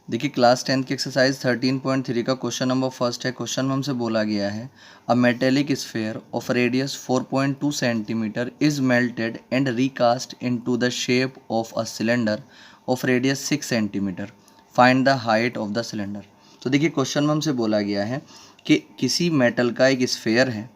देखिए क्लास 10 की एक्सरसाइज 13.3 का क्वेश्चन नंबर फर्स्ट है। क्वेश्चन में हमसे बोला गया है a metallic sphere of radius 4.2 centimetre is melted and recast into the shape of a cylinder of radius 6 centimetre, find the height of the cylinder. तो देखिए क्वेश्चन में हमसे बोला गया है कि किसी मेटल का एक स्फेयर है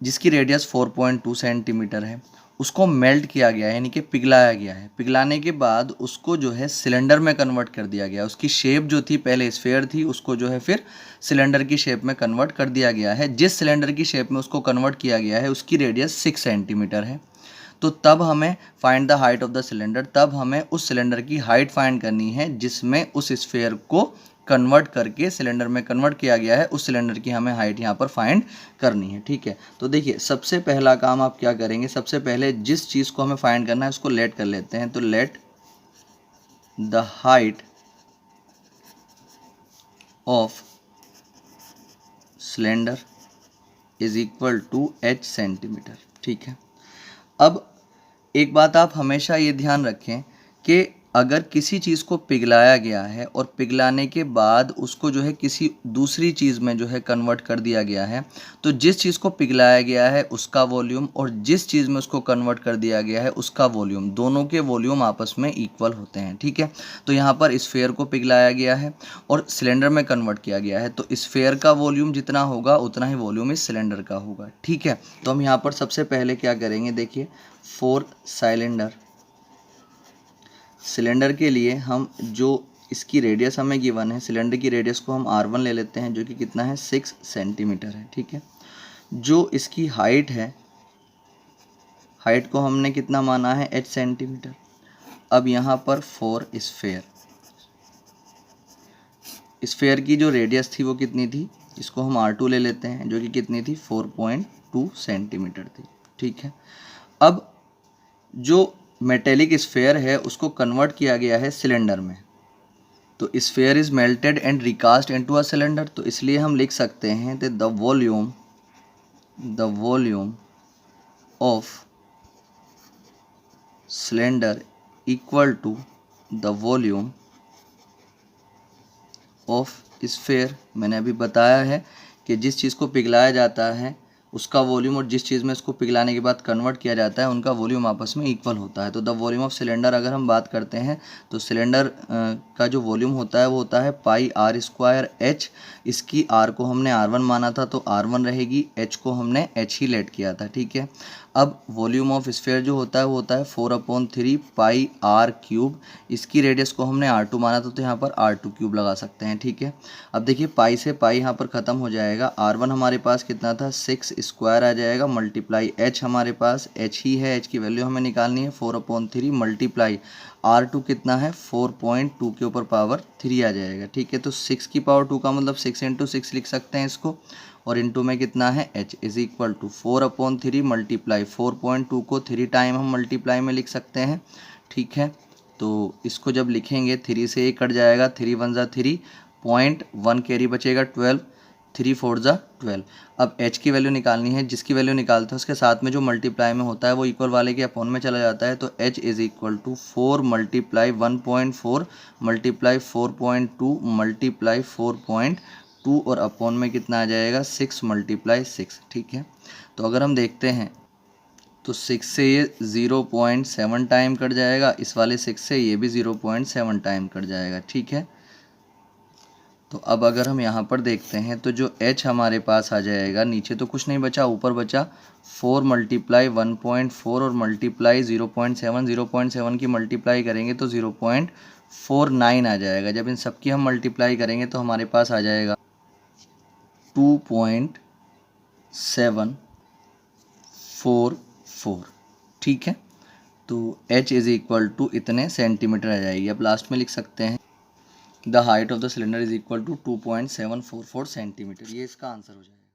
जिसकी रेडियस 4.2 सेंटीमीटर है, उसको मेल्ट किया गया है यानी कि पिघलाया गया है। पिघलाने के बाद उसको जो है सिलेंडर में कन्वर्ट कर दिया गया। उसकी शेप जो थी पहले स्फेयर थी, उसको जो है फिर सिलेंडर की शेप में कन्वर्ट कर दिया गया है। जिस सिलेंडर की शेप में उसको कन्वर्ट किया गया है उसकी रेडियस 6 सेंटीमीटर है। तो तब हमें find the height of the cylinder, तब हमें उस सिलेंडर की हाइट फाइंड करनी है जिसमें उस स्फेयर को कन्वर्ट करके सिलेंडर में कन्वर्ट किया गया है। उस सिलेंडर की हमें हाइट यहाँ पर फाइंड करनी है। ठीक है, तो देखिए सबसे पहला काम आप क्या करेंगे, सबसे पहले जिस चीज़ को हमें फाइंड करना है उसको लेट कर लेते हैं। तो let the height of cylinder is equal to h centimetre. ठीक है, अब एक बात आप हमेशा ये ध्यान रखें कि अगर किसी चीज़ को पिघलाया गया है और पिघलाने के बाद उसको जो है किसी दूसरी चीज़ में जो है कन्वर्ट कर दिया गया है, तो जिस चीज़ को पिघलाया गया है उसका वॉल्यूम और जिस चीज़ में उसको कन्वर्ट कर दिया गया है उसका वॉल्यूम, दोनों के वॉल्यूम आपस में इक्वल होते हैं। ठीक है, तो यहाँ पर स्फेयर को पिघलाया गया है और सिलेंडर में कन्वर्ट किया गया है, तो स्फेयर का वॉल्यूम जितना होगा उतना ही वॉल्यूम इस सिलेंडर का होगा। ठीक है, तो हम यहाँ पर सबसे पहले क्या करेंगे, देखिए फॉर सिलेंडर के लिए हम जो इसकी रेडियस हमें गिवन है, सिलेंडर की रेडियस को हम r1 ले लेते हैं जो कि कितना है 6 सेंटीमीटर है। ठीक है, जो इसकी हाइट है, हाइट को हमने कितना माना है h सेंटीमीटर। अब यहाँ पर फॉर स्फेयर की जो रेडियस थी वो कितनी थी, इसको हम r2 ले लेते हैं जो कि कितनी थी 4.2 सेंटीमीटर थी। ठीक है, अब जो मेटेलिक स्फेयर है उसको कन्वर्ट किया गया है सिलेंडर में, तो sphere is melted and recast into a cylinder, तो इसलिए हम लिख सकते हैं कि the volume of cylinder equal to the volume of sphere. मैंने अभी बताया है कि जिस चीज़ को पिघलाया जाता है उसका वॉल्यूम और जिस चीज़ में इसको पिघलाने के बाद कन्वर्ट किया जाता है उनका वॉल्यूम आपस में इक्वल होता है। तो द वॉल्यूम ऑफ सिलेंडर अगर हम बात करते हैं तो सिलेंडर का जो वॉल्यूम होता है वो होता है पाई आर स्क्वायर एच। इसकी आर को हमने r1 माना था तो r1 रहेगी, h को हमने h ही लेट किया था। ठीक है, अब वॉल्यूम ऑफ स्फेयर जो होता है वो होता है 4/3 पाई आर क्यूब। इसकी रेडियस को हमने r2 माना था तो यहाँ पर r2 क्यूब लगा सकते हैं। ठीक है, अब देखिए पाई से पाई यहाँ पर ख़त्म हो जाएगा, r1 हमारे पास कितना था 6 स्क्वायर आ जाएगा, मल्टीप्लाई h हमारे पास h ही है, h की वैल्यू हमें निकालनी है 4/3 मल्टीप्लाई r2 कितना है 4.2 के ऊपर पावर 3 आ जाएगा। ठीक है, तो 6 की पावर 2 का मतलब 6 × 6 लिख सकते हैं इसको, और इंटू में कितना है h is equal to 4/3 multiply 4.2 को 3 टाइम हम मल्टीप्लाई में लिख सकते हैं। ठीक है, तो इसको जब लिखेंगे 3 से 1 कट जाएगा, 3 × 1 = 3, 0.1 कैरी बचेगा 12, 3 × 4 = 12। अब h की वैल्यू निकालनी है, जिसकी वैल्यू निकालते हैं उसके साथ में जो मल्टीप्लाई में होता है वो इक्वल वाले के अपॉन में चला जाता है, तो h is equal to 4 multiply 1.4 multiply 4.2 multiply 4.2 और अपॉन में कितना आ जाएगा 6 मल्टीप्लाई 6। ठीक है, तो अगर हम देखते हैं तो 6 से ये 0.7 टाइम कट जाएगा, इस वाले 6 से ये भी 0.7 टाइम कट जाएगा। ठीक है, तो अब अगर हम यहाँ पर देखते हैं तो जो h हमारे पास आ जाएगा, नीचे तो कुछ नहीं बचा, ऊपर बचा 4 मल्टीप्लाई 1.4 और मल्टीप्लाई 0.7 की मल्टीप्लाई करेंगे तो 0.49 आ जाएगा। जब इन सब की हम मल्टीप्लाई करेंगे तो हमारे पास आ जाएगा 2.744। ठीक है, तो h इज इक्वल टू इतने सेंटीमीटर आ जाएगी। अब लास्ट में लिख सकते हैं the height of the cylinder is equal to 2.744 centimetre, ये इसका आंसर हो जाएगा।